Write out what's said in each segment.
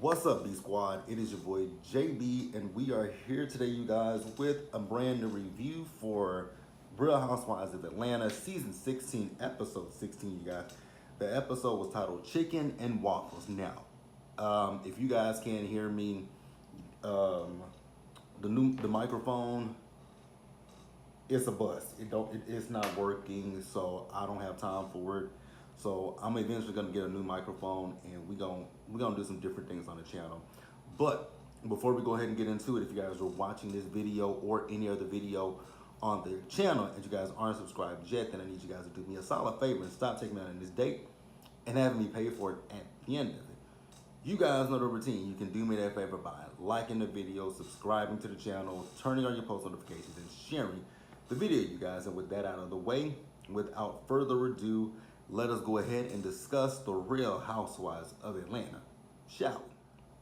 What's up, B Squad? It is your boy JB, and we are here today, you guys, with a brand new review for Real Housewives of Atlanta, season 16, episode 16, you guys. The episode was titled Chicken and Waffles. Now, if you guys can't hear me, um, the microphone, it's a bust. It's not working, so I don't have time for it. So I'm eventually gonna get a new microphone, and we're gonna do some different things on the channel. But before we go ahead and get into it, if you guys are watching this video or any other video on the channel and you guys aren't subscribed yet, then I need you guys to do me a solid favor and stop taking me out on this date and having me pay for it at the end of it. You guys know the routine. You can do me that favor by liking the video, subscribing to the channel, turning on your post notifications, and sharing the video, you guys. And with that out of the way, without further ado, let us go ahead and discuss the Real Housewives of Atlanta, shall we?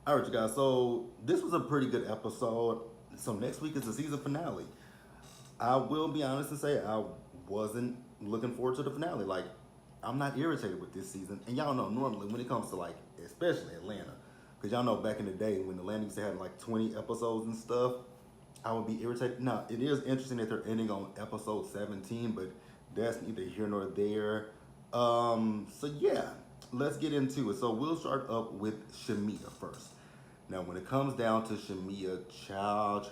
All right, you guys, so this was a pretty good episode. So next week is the season finale. I will be honest and say I wasn't looking forward to the finale. Like, I'm not irritated with this season. And y'all know normally when it comes to, like, especially Atlanta, because y'all know back in the day when Atlanta used to have like 20 episodes and stuff, I would be irritated. Now, it is interesting that they're ending on episode 17, but that's neither here nor there. So yeah, let's get into it. So we'll start up with Shamia first. Now, when it comes down to Shamia, child.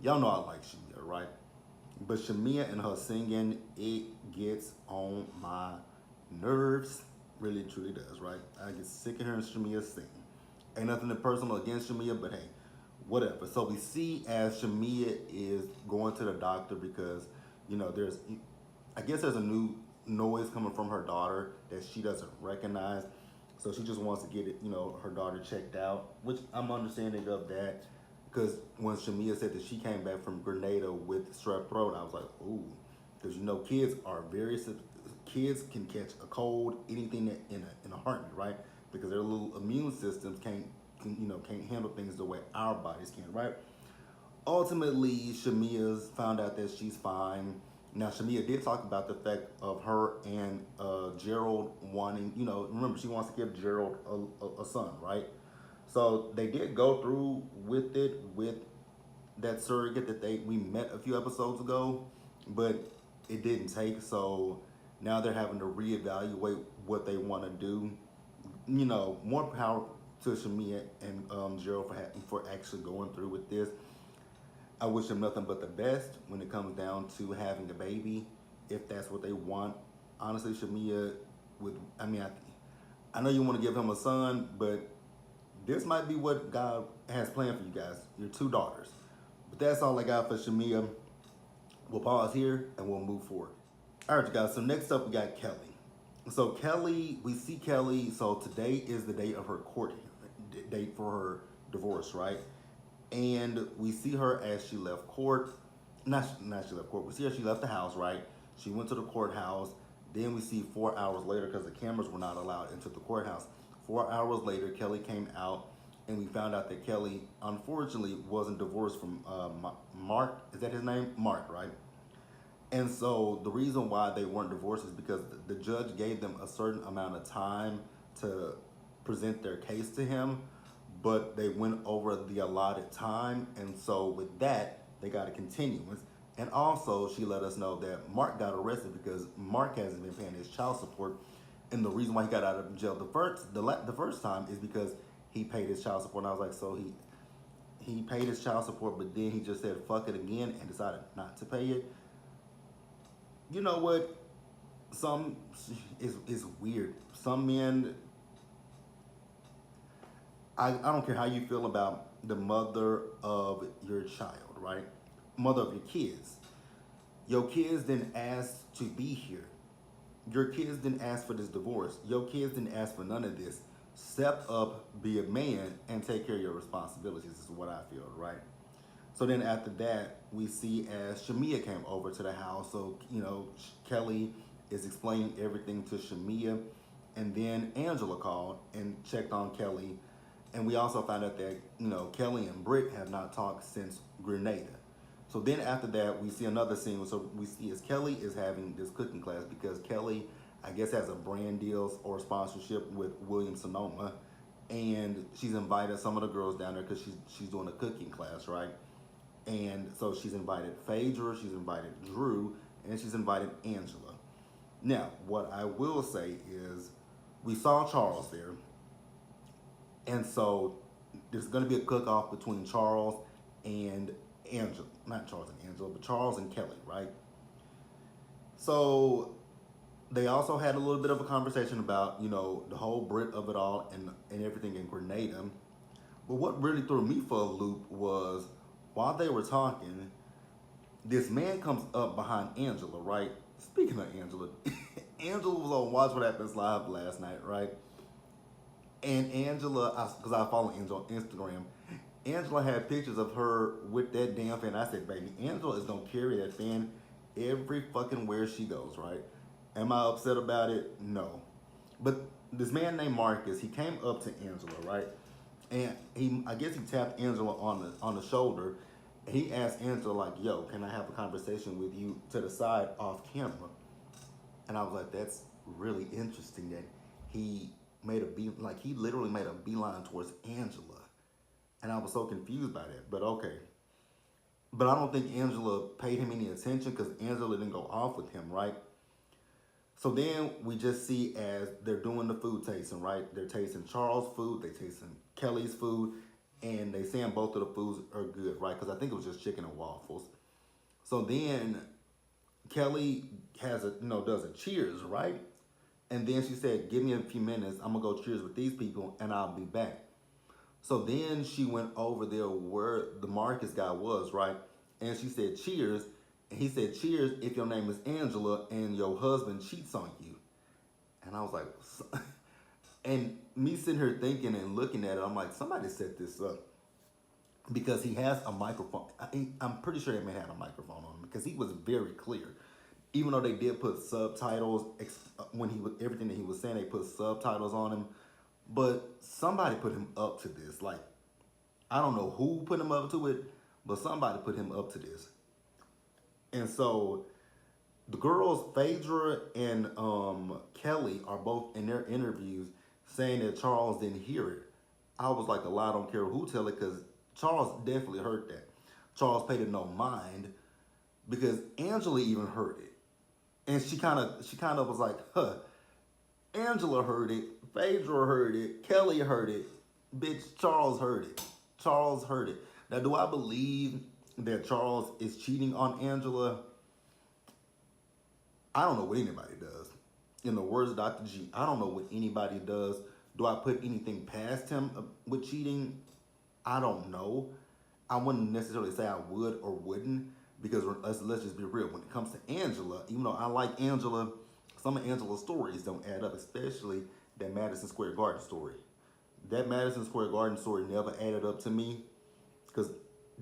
Y'all know I like Shamia, right? But Shamia and her singing, it gets on my nerves. Really, truly does, right? I get sick of hearing Shamia sing. Ain't nothing personal against Shamia, but hey, whatever. So we see as Shamia is going to the doctor because, I guess there's a new noise coming from her daughter that she doesn't recognize. So she just wants to get it, her daughter checked out, which I'm understanding of that. Because when Shamia said that she came back from Grenada with strep throat, I was like, ooh. Because kids can catch a cold, anything in a heartbeat, right? Because their little immune systems can't handle things the way our bodies can, right? Ultimately, Shamia's found out that she's fine. Now, Shamia did talk about the fact of her and Gerald wanting, remember, she wants to give Gerald a son, right? So they did go through with it, with that surrogate that we met a few episodes ago, but it didn't take. So now they're having to reevaluate what they want to do. More power to Shamia and Gerald for actually going through with this. I wish them nothing but the best when it comes down to having a baby, if that's what they want. Honestly, Shamia I know you want to give him a son, but this might be what God has planned for you guys, your two daughters. But that's all I got for Shamia. We'll pause here and we'll move forward. All right, you guys, so next up we got Kelly. So Kelly, we see Kelly, so today is the day of her court date for her divorce, right? And we see her as she left court. Not she left court. We see her, she left the house, right? She went to the courthouse. Then we see 4 hours later, because the cameras were not allowed into the courthouse. 4 hours later, Kelly came out, and we found out that Kelly, unfortunately, wasn't divorced from Mark. Is that his name? Mark, right? And so the reason why they weren't divorced is because the judge gave them a certain amount of time to present their case to him, but they went over the allotted time, and so with that, they got a continuance. And also, she let us know that Mark got arrested because Mark hasn't been paying his child support, and the reason why he got out of jail the first time is because he paid his child support. And I was like, so he paid his child support, but then he just said fuck it again and decided not to pay it. You know what? It's weird. Some men, I don't care how you feel about the mother of your child, right? Mother of your kids. Your kids didn't ask to be here. Your kids didn't ask for this divorce. Your kids didn't ask for none of this. Step up, be a man, and take care of your responsibilities is what I feel, right? So then after that, we see as Shamia came over to the house. So, Kelly is explaining everything to Shamia. And then Angela called and checked on Kelly. And we also found out that, Kelly and Britt have not talked since Grenada. So then after that, we see another scene. So we see as Kelly is having this cooking class because Kelly, I guess has a brand deal or sponsorship with Williams Sonoma, and she's invited some of the girls down there because she's doing a cooking class, right? And so she's invited Phaedra, she's invited Drew, and she's invited Angela. Now, what I will say is, we saw Charles there, and so there's going to be a cook-off between Charles and Angela, not Charles and Angela, but Charles and Kelly, right? So they also had a little bit of a conversation about, the whole Brit of it all and everything in Grenada. But what really threw me for a loop was, while they were talking, this man comes up behind Angela, right? Speaking of Angela, Angela was on Watch What Happens Live last night, right? And Angela, because I follow Angela on Instagram, Angela had pictures of her with that damn fan. I said, baby, Angela is going to carry that fan every fucking where she goes, right? Am I upset about it? No. But this man named Marcus, he came up to Angela, right? And I guess he tapped Angela on the shoulder. He asked Angela, like, yo, can I have a conversation with you to the side off camera? And I was like, that's really interesting that he he literally made a beeline towards Angela. And I was so confused by that, but okay. But I don't think Angela paid him any attention because Angela didn't go off with him, right? So then we just see as they're doing the food tasting, right? They're tasting Charles' food, they're tasting Kelly's food, and they saying both of the foods are good, right? Because I think it was just chicken and waffles. So then Kelly does a cheers, right? And then she said, give me a few minutes, I'm gonna go cheers with these people and I'll be back. So then she went over there where the Marcus guy was, right? And she said, cheers. And he said, cheers if your name is Angela and your husband cheats on you. And I was like, and me sitting here thinking and looking at it, I'm like, somebody set this up. Because he has a microphone. I'm pretty sure they may have a microphone on him because he was very clear. Even though they did put subtitles, everything that he was saying, they put subtitles on him. But somebody put him up to this. Like, I don't know who put him up to it, but somebody put him up to this. And so the girls, Phaedra and Kelly, are both in their interviews saying that Charles didn't hear it. I was like, I don't care who tell it, because Charles definitely heard that. Charles paid it no mind because Angela even heard it. And she kind of was like, Angela heard it, Phaedra heard it, Kelly heard it, bitch, Charles heard it. Charles heard it. Now, do I believe that Charles is cheating on Angela? I don't know what anybody does. In the words of Dr. G, I don't know what anybody does. Do I put anything past him with cheating? I don't know. I wouldn't necessarily say I would or wouldn't, because let's just be real. When it comes to Angela, even though I like Angela, some of Angela's stories don't add up, especially that Madison Square Garden story. That Madison Square Garden story never added up to me, because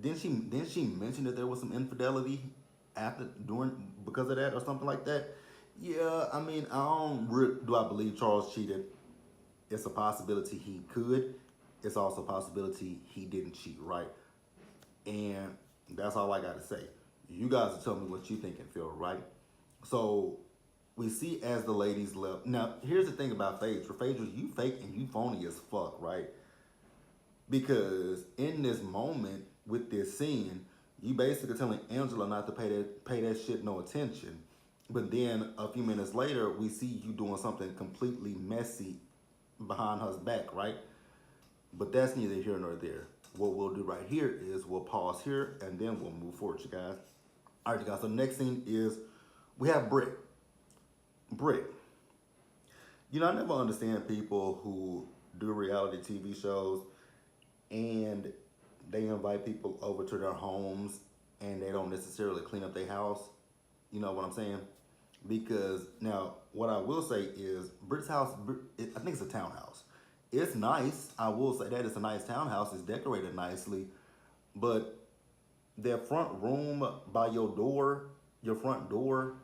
didn't she mention that there was some infidelity because of that or something like that? Yeah, I mean, do I believe Charles cheated? It's a possibility he could. It's also a possibility he didn't cheat, right? And that's all I got to say. You guys will tell me what you think and feel, right? So we see as the ladies left. Now, here's the thing about Phaedra. Phaedra, you fake and you phony as fuck, right? Because in this moment with this scene, you basically telling Angela not to pay that shit no attention. But then a few minutes later, we see you doing something completely messy behind her back, right? But that's neither here nor there. What we'll do right here is we'll pause here and then we'll move forward, you guys. All right, you guys. So the next thing is we have Britt. Britt. I never understand people who do reality TV shows and they invite people over to their homes and they don't necessarily clean up their house. You know what I'm saying? Because now what I will say is Britt's house, I think it's a townhouse. It's nice. I will say that it's a nice townhouse. It's decorated nicely. But their front room by your front door,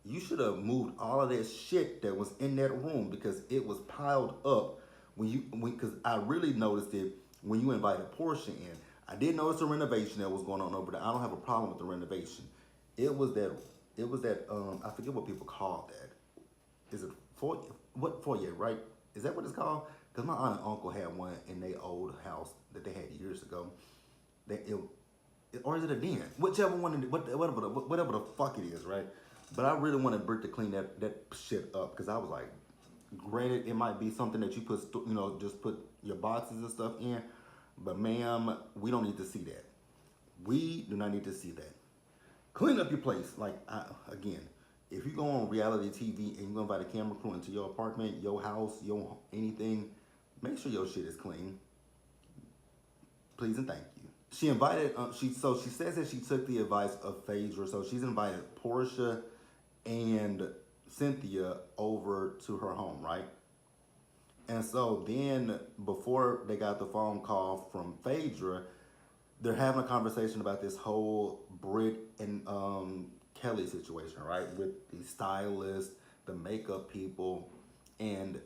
you should have moved all of that shit that was in that room because it was piled up because I really noticed it when you invited Portia in. I did notice a renovation that was going on over there. I don't have a problem with the renovation. It was that I forget what people call that. is it foyer, right? Is that what it's called? Because my aunt and uncle had one in their old house that they had years ago. Or is it a den? Whichever one, whatever the fuck it is, right? But I really wanted Britt to clean that shit up because I was like, granted, it might be something that you put, just put your boxes and stuff in, but ma'am, we don't need to see that. We do not need to see that. Clean up your place. Like, again, if you go on reality TV and you go invite a camera crew into your apartment, your house, your anything, make sure your shit is clean. Please and thank you. She invited. She says that she took the advice of Phaedra. So she's invited Portia and Cynthia over to her home, right? And so then, before they got the phone call from Phaedra, they're having a conversation about this whole Britt and Kelly situation, right? With the stylist, the makeup people, and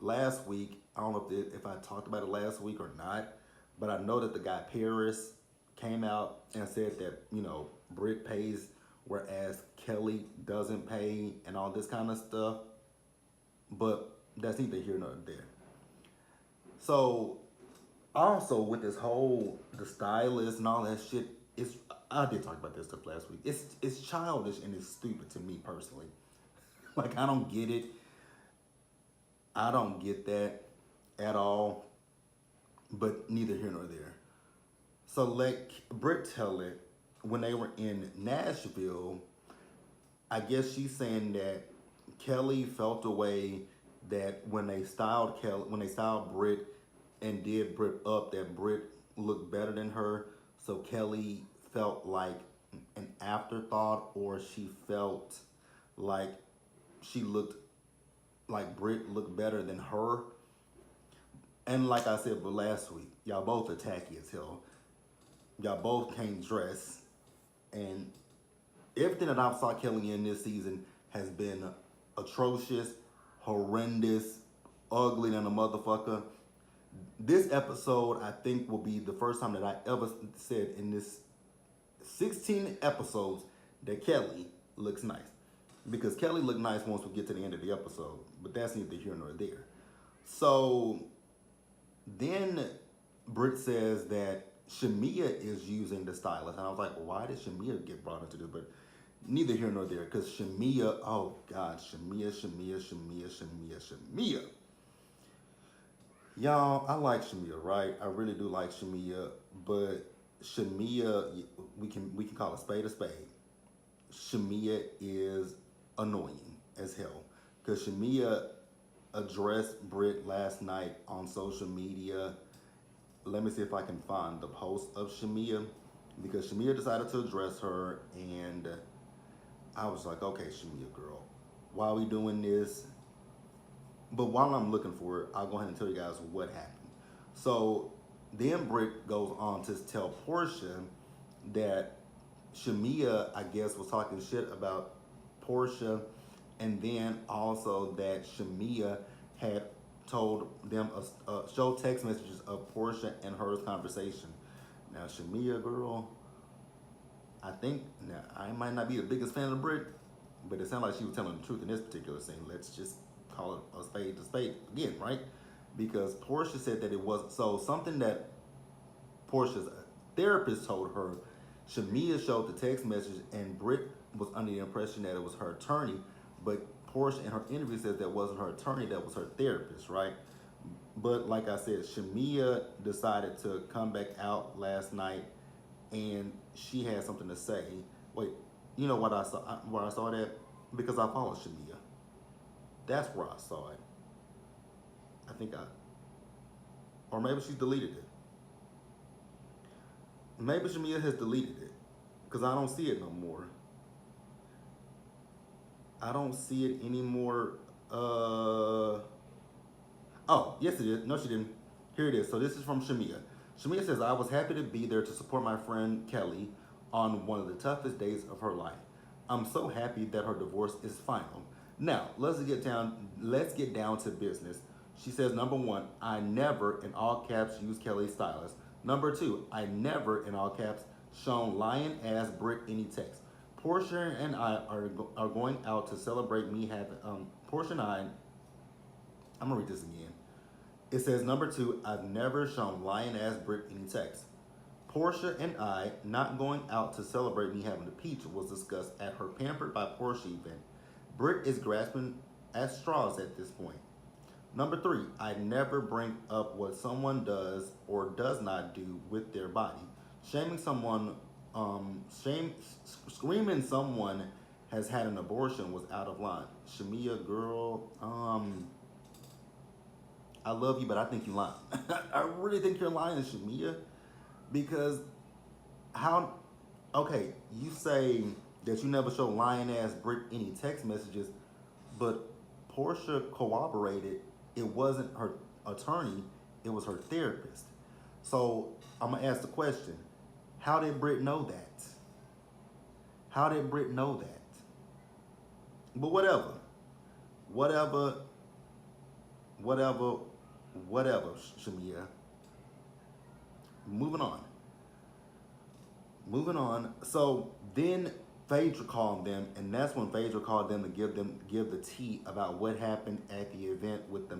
last week, I don't know if I talked about it last week or not, but I know that the guy Paris came out and said that, Britt pays whereas Kelly doesn't pay and all this kind of stuff. But that's neither here nor there. So also with this whole the stylist and all that shit, I did talk about this stuff last week. It's childish and it's stupid to me personally. Like, I don't get it. I don't get that at all. But neither here nor there. So like Britt tell it, when they were in Nashville, I guess she's saying that Kelly felt a way that when they styled Britt and did Britt up, that Britt looked better than her. So Kelly felt like an afterthought, or she felt like she looked like Britt looked better than her. And like I said, but last week, y'all both are tacky as hell. Y'all both can't dress. And everything that I've saw Kelly in this season has been atrocious, horrendous, ugly than a motherfucker. This episode, I think, will be the first time that I ever said in this 16 episodes that Kelly looks nice. Because Kelly looked nice once we get to the end of the episode. But that's neither here nor there. So then Britt says that Shamia is using the stylist. And I was like, well, why did Shamia get brought into this? But neither here nor there. Because Shamia, oh God, Shamia. Y'all, I like Shamia, right? I really do like Shamia. But Shamia, we can call a spade a spade. Shamia is annoying as hell. Because Shamia addressed Britt last night on social media. Let me see if I can find the post of Shamia, because Shamia decided to address her, and I was like, okay, Shamia girl, why are we doing this? But while I'm looking for it, I'll go ahead and tell you guys what happened. So then Britt goes on to tell Portia that Shamia, I guess, was talking shit about Portia, and then also that Shamia had told them show text messages of Portia and her conversation. Now, Shamia girl, I think, now I might not be the biggest fan of Britt, but it sounded like she was telling the truth in this particular scene. Let's just call it a spade again, right? Because Portia said that it wasn't so. Something that Portia's therapist told her, Shamia showed the text message, and Britt was under the impression that it was her attorney, but Portia in her interview says that wasn't her attorney, that was her therapist, right? But like I said, Shamia decided to come back out last night, and she had something to say. Wait, you know what I saw? Where I saw that? Because I follow Shamia. That's where I saw it. Or maybe she's deleted it. Maybe Shamia has deleted it, because I don't see it no more. I don't see it anymore. Oh, yes it is. No, she didn't. Here it is. So this is from Shamia. Shamia says, I was happy to be there to support my friend Kelly on one of the toughest days of her life. I'm so happy that her divorce is final. Now, let's get down to business. She says, number one, I never, in all caps, use Kelly's stylist. Number two, I never, in all caps, shown lying ass Britt any text. Portia and I are going out to celebrate me Portia and I'm gonna read this again. It says number 2, I've never shown lying ass Brit any text. Portia and I not going out to celebrate me having a peach was discussed at her Pampered by Portia event. Brit is grasping at straws at this point. Number 3, I never bring up what someone does or does not do with their body. Shaming someone, screaming someone has had an abortion was out of line. Shamia, girl, I love you, but I think you're lying. I really think you're lying, Shamia, because how? Okay, you say that you never show lying ass Brit any text messages, but Portia corroborated it wasn't her attorney, it was her therapist. So I'm gonna ask the question: how did Brit know that? How did Brit know that? But whatever, whatever, Shamia. Moving on. Moving on. So then Phaedra called them, and that's when Phaedra called them to give the tea about what happened at the event with the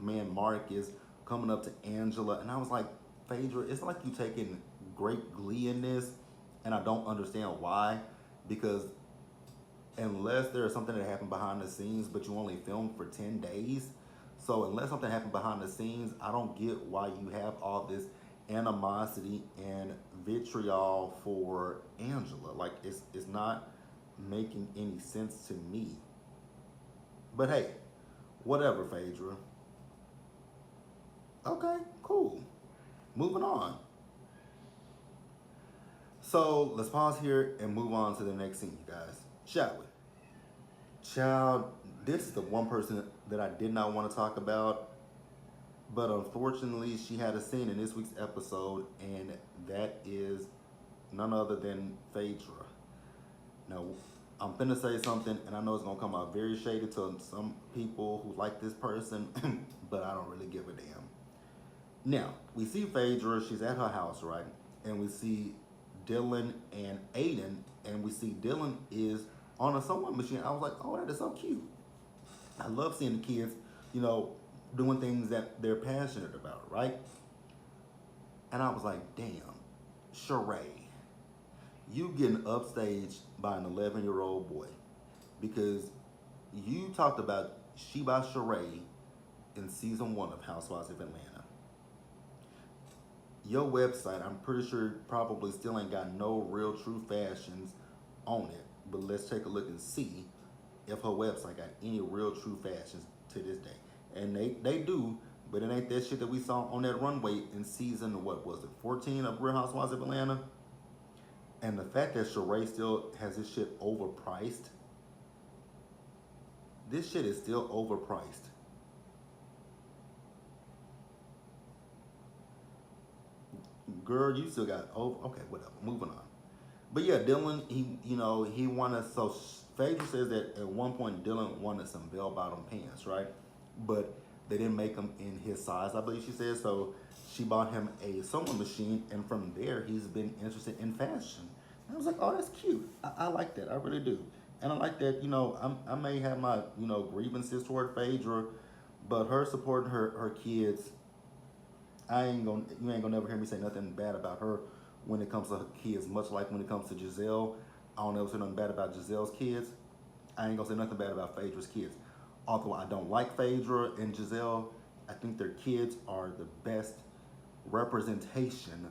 man Marcus coming up to Angela. And I was like, Phaedra, it's like you taking great glee in this, and I don't understand why. Because unless there is something that happened behind the scenes, but you only filmed for 10 days. So unless something happened behind the scenes, I don't get why you have all this animosity and vitriol for Angela. Like, it's not making any sense to me. But hey, whatever, Phaedra. Okay, cool. Moving on. So let's pause here and move on to the next scene, you guys. Shall we? Child, this is the one person that I did not want to talk about, but unfortunately she had a scene in this week's episode, and that is none other than Phaedra. Now, I'm finna say something, and I know it's gonna come out very shady to some people who like this person, but I don't really give a damn. Now, we see Phaedra, she's at her house, right? And we see Dylan and Aiden, and we see Dylan is on a sewing machine. I was like, oh, that is so cute. I love seeing the kids, doing things that they're passionate about, right? And I was like, damn, Sheree, you getting upstaged by an 11-year-old boy, because you talked about She by Sheree in season 1 of Housewives of Atlanta. Your website, I'm pretty sure, probably still ain't got no real true fashions on it, but let's take a look and see if her website got any real true fashions to this day. And they do, but it ain't that shit that we saw on that runway in season, what was it, 14 of Real Housewives of Atlanta? And the fact that Sheree still has this shit overpriced, this shit is still overpriced. Girl, you still got, okay, whatever, moving on. But yeah, Dylan, he wanted, so Phaedra says that at one point Dylan wanted some bell-bottom pants, right? But they didn't make them in his size, I believe she said. So she bought him a sewing machine, and from there he's been interested in fashion. And I was like, oh, that's cute. I like that, I really do. And I like that, I may have my, grievances toward Phaedra, but her supporting her kids, you ain't gonna never hear me say nothing bad about her when it comes to her kids, much like when it comes to Giselle. I don't ever say nothing bad about Giselle's kids. I ain't gonna say nothing bad about Phaedra's kids. Although I don't like Phaedra and Giselle, I think their kids are the best representation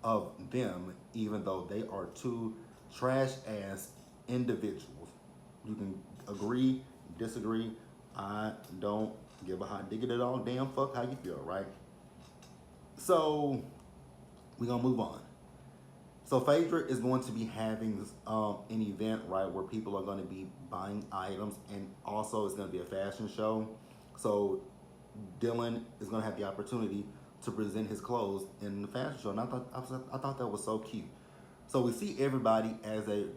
of them, even though they are two trash-ass individuals. You can agree, disagree. I don't give a hot diggity at all. Damn fuck how you feel, right? So we're gonna move on. So Phaedra is going to be having an event, right, where people are going to be buying items, and also it's going to be a fashion show. So Dylan is going to have the opportunity to present his clothes in the fashion show, and I thought that was so cute. So we see everybody as they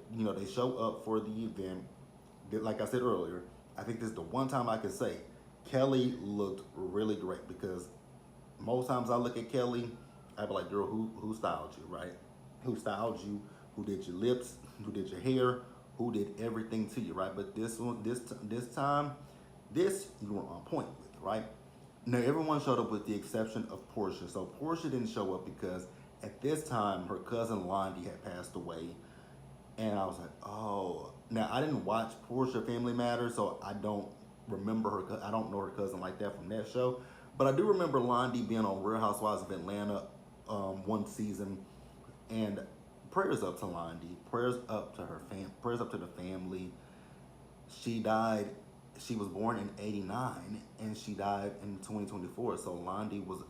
show up for the event. Like I said earlier, I think this is the one time I can say Kelly looked really great, because most times I look at Kelly, I be like, girl, who styled you, right? Who styled you? Who did your lips? Who did your hair? Who did everything to you, right? But this time, This you were on point with, right? Now everyone showed up with the exception of Portia. So Portia didn't show up because at this time her cousin Londi had passed away, and I was like, oh. Now I didn't watch Portia Family Matters, so I don't remember her. I don't know her cousin like that from that show, but I do remember Londi being on Real Housewives of Atlanta one season, and prayers up to Londi, prayers up to her prayers up to the family. She died. She was born in '89, and she died in 2024. So Londi was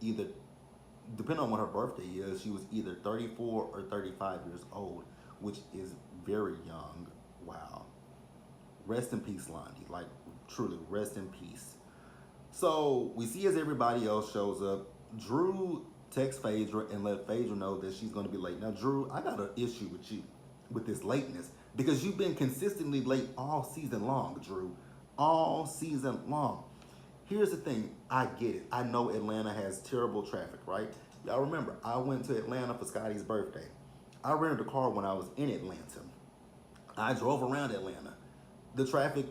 either, depending on what her birthday is, she was either 34 or 35 years old, which is very young. Wow. Rest in peace, Londi. Like, truly, rest in peace. So we see as everybody else shows up, Drew texts Phaedra and let Phaedra know that she's going to be late. Now, Drew, I got an issue with you with this lateness because you've been consistently late all season long, Drew. All season long. Here's the thing. I get it. I know Atlanta has terrible traffic, right? Y'all remember, I went to Atlanta for Scotty's birthday. I rented a car when I was in Atlanta. I drove around Atlanta. The traffic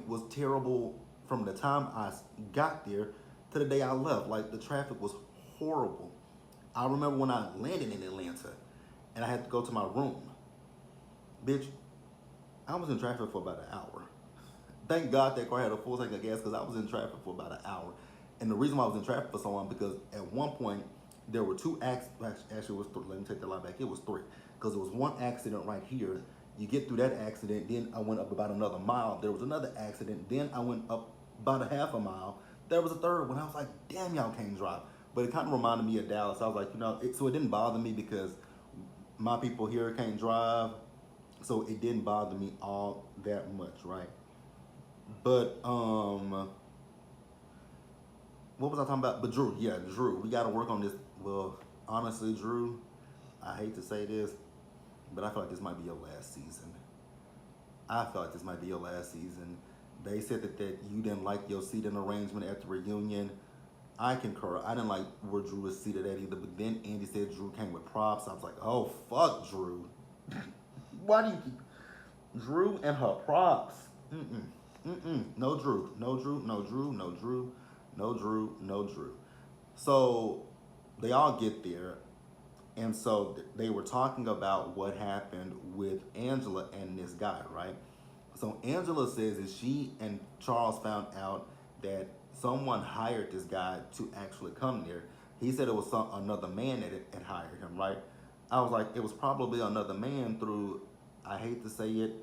was terrible from the time I got there to the day I left. Like, the traffic was horrible. I remember when I landed in Atlanta and I had to go to my room. Bitch, I was in traffic for about an hour. Thank God that car had a full tank of gas because I was in traffic for about an hour. And the reason why I was in traffic for so long because at one point there were two accidents. Actually, it was three. Let me take that lie back. It was three because there was one accident right here. You get through that accident, then I went up about another mile. There was another accident. Then I went up about a half a mile. There was a third one. I was like, damn, y'all can't drive. But it kind of reminded me of Dallas. I was like, so it didn't bother me because my people here can't drive. So it didn't bother me all that much, right? But, what was I talking about? But Drew, yeah, Drew, we got to work on this. Well, honestly, Drew, I hate to say this, but I feel like this might be your last season. I feel like this might be your last season. They said that you didn't like your seating arrangement at the reunion. I concur. I didn't like where Drew was seated at either, but then Andy said Drew came with props. I was like, oh, fuck Drew. Why do you keep Drew and her props? No Drew, no Drew, no Drew, no Drew, no Drew, no Drew. So they all get there, and so they were talking about what happened with Angela and this guy, right? So Angela says that she and Charles found out that someone hired this guy to actually come there. He said it was another man that had hired him, right? I was like, it was probably another man through, I hate to say it,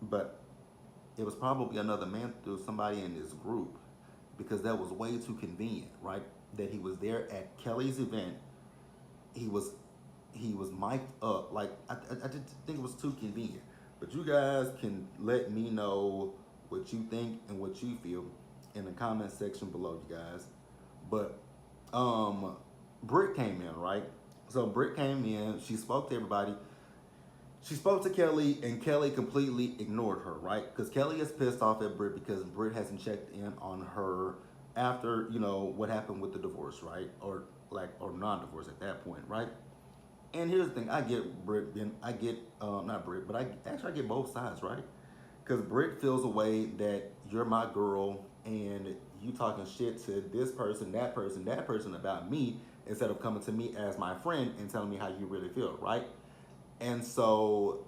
but it was probably another man through somebody in this group because that was way too convenient, right? That he was there at Kelly's event. He was mic'd up. Like, I just think it was too convenient. But you guys can let me know what you think and what you feel in the comment section below, you guys. But Britt came in, right? So Britt came in. She spoke to everybody. She spoke to Kelly, and Kelly completely ignored her, right? Because Kelly is pissed off at Britt because Britt hasn't checked in on her after, what happened with the divorce, right? Or non-divorce at that point, right? And here's the thing, I get Britt, I get, not Britt, but I get both sides, right? Because Britt feels a way that you're my girl and you talking shit to this person, that person about me instead of coming to me as my friend and telling me how you really feel, right? And so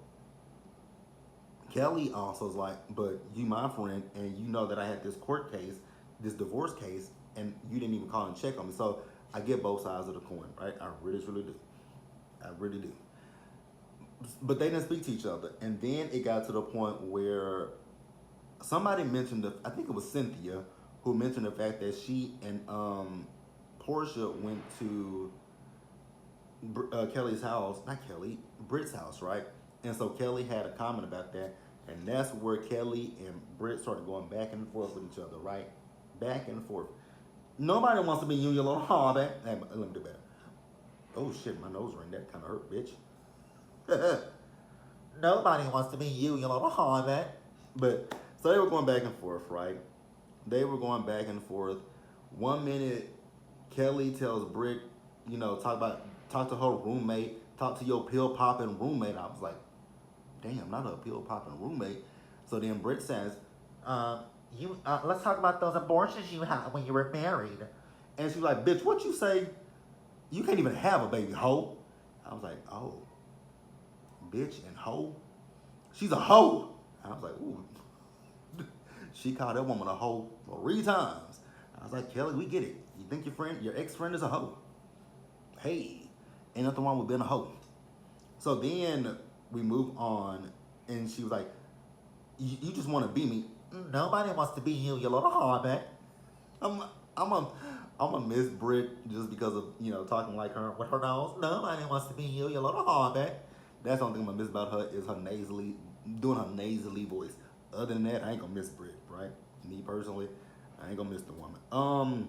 Kelly also is like, but you my friend and you know that I had this court case, this divorce case, and you didn't even call and check on me. So I get both sides of the coin, right? I really do. I really do. But they didn't speak to each other. And then it got to the point where somebody mentioned, I think it was Cynthia, who mentioned the fact that she and Portia went to Kelly's house, not Kelly, Britt's house, right? And so Kelly had a comment about that. And that's where Kelly and Britt started going back and forth with each other, right? Back and forth. Nobody wants to be you, your little hobby. Hey, let me do better. Oh shit, my nose ring. That kind of hurt, bitch. Nobody wants to be you, your little hobby. But, so they were going back and forth, right? They were going back and forth. 1 minute, Kelly tells Britt, talk to her roommate, talk to your pill-popping roommate. I was like, damn, not a pill-popping roommate. So then Britt says, um, let's talk about those abortions you had when you were married. And she was like, bitch, what you say? You can't even have a baby, hoe. I was like, oh, bitch and hoe? She's a hoe. I was like, ooh. She called that woman a hoe 3 times. I was like, Kelly, we get it. You think your ex-friend is a hoe. Hey, ain't nothing wrong with being a hoe. So then we move on, and she was like, you just want to be me. Nobody wants to be you, you little hardback. I'm I'm a I'm a Miss Brit just because of talking like her with her nose. Nobody wants to be you little hardback. That's the only thing I'm gonna miss about her is her doing her nasally voice. Other than that, I ain't gonna miss Brit, right? Me personally, I ain't gonna miss the woman.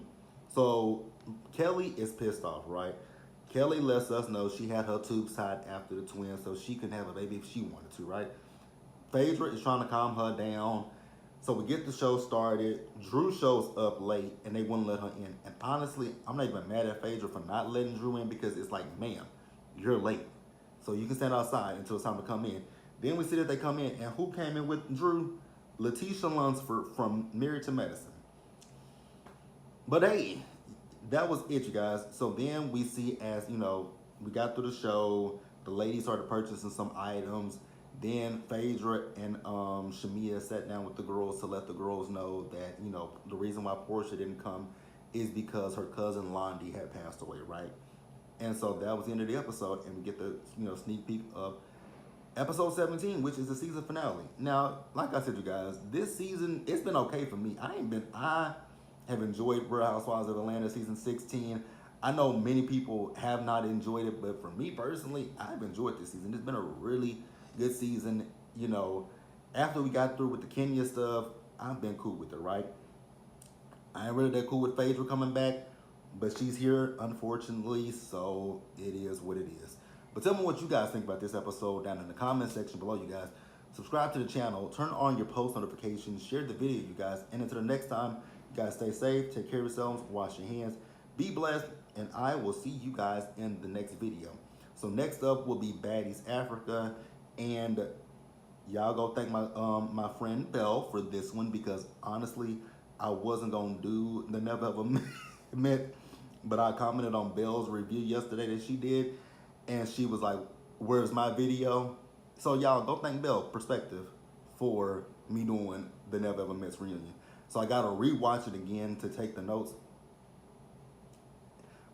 So Kelly is pissed off, right? Kelly lets us know she had her tubes tied after the twins, so she couldn't have a baby if she wanted to, right? Phaedra is trying to calm her down. So we get the show started. Drew shows up late and they wouldn't let her in. And honestly, I'm not even mad at Phaedra for not letting Drew in because it's like, ma'am, you're late. So you can stand outside until it's time to come in. Then we see that they come in. And who came in with Drew? Letitia Lunsford from Married to Medicine. But hey, that was it, you guys. So then we see as, we got through the show, the ladies started purchasing some items. Then Phaedra and Shamia sat down with the girls to let the girls know that, the reason why Portia didn't come is because her cousin Londi had passed away, right? And so that was the end of the episode, and we get the, sneak peek of episode 17, which is the season finale. Now, like I said, you guys, this season, it's been okay for me. I have enjoyed Real Housewives of Atlanta season 16. I know many people have not enjoyed it, but for me personally, I've enjoyed this season. It's been a really good season. After we got through with the Kenya stuff, I've been cool with it, right? I ain't really that cool with Phaedra coming back, but she's here, unfortunately, so it is what it is. But tell me what you guys think about this episode down in the comment section below, you guys. Subscribe to the channel, turn on your post notifications, share the video, you guys. And until the next time, you guys stay safe, take care of yourselves, wash your hands, be blessed, and I will see you guys in the next video. So next up will be Baddies Africa, and y'all go thank my friend Belle for this one because honestly, I wasn't gonna do the Never Ever Met, but I commented on Belle's review yesterday that she did, and she was like, "Where's my video?" So y'all go thank Belle Perspective for me doing the Never Ever Met's reunion. So I gotta rewatch it again to take the notes,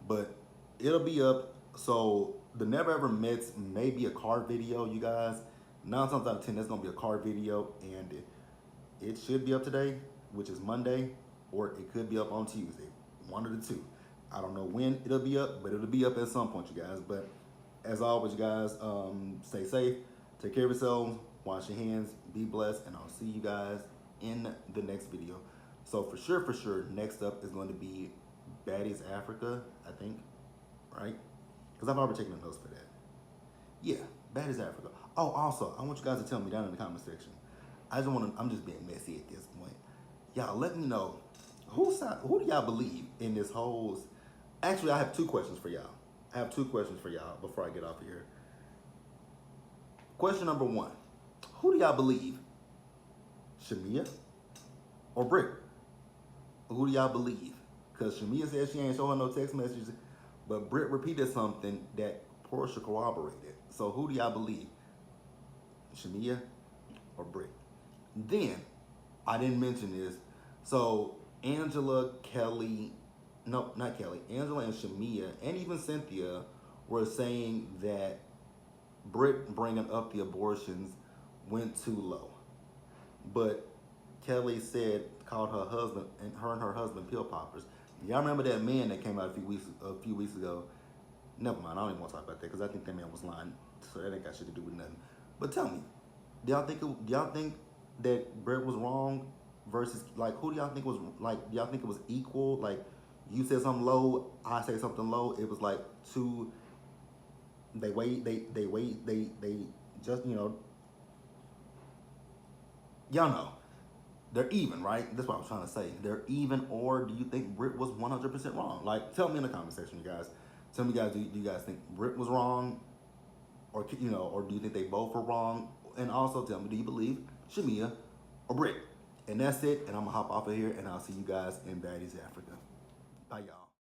but it'll be up. So the Never Ever Met's may be a car video, you guys. 9 times out of 10, that's gonna be a car video, and it should be up today, which is Monday, or it could be up on Tuesday. One of the two. I don't know when it'll be up, but it'll be up at some point, you guys. But as always, you guys, stay safe, take care of yourselves, wash your hands, be blessed, and I'll see you guys in the next video. So for sure, next up is going to be Baddies Africa, I think, right? Because I've already taken the notes for that. Yeah, Baddies Africa. Oh, also, I want you guys to tell me down in the comment section. I'm just being messy at this point. Y'all, let me know who do y'all believe in this whole. Actually, I have 2 questions for y'all. Before I get off of here. Question number 1: who do y'all believe, Shamia or Britt? Who do y'all believe? Because Shamia said she ain't showing no text messages, but Britt repeated something that Portia corroborated. So who do y'all believe, Shamia or Britt? Then, I didn't mention this. So Angela, Kelly, no, not Kelly, Angela and Shamia, and even Cynthia were saying that Britt bringing up the abortions went too low. But Kelly called her husband and her husband pill poppers. Y'all remember that man that came out a few weeks ago? Never mind, I don't even want to talk about that because I think that man was lying, so that ain't got shit to do with nothing. But tell me, do y'all think that Britt was wrong versus like who do y'all think was like? Do y'all think it was equal? Like you said something low, I say something low. It was like two. They just y'all know. They're even, right? That's what I was trying to say. They're even, or do you think Britt was 100% wrong? Like, tell me in the comment section, you guys. Tell me, guys, do you guys think Britt was wrong, or or do you think they both were wrong? And also tell me, do you believe Shamia or Britt? And that's it. And I'm going to hop off of here, and I'll see you guys in Baddies Africa. Bye, y'all.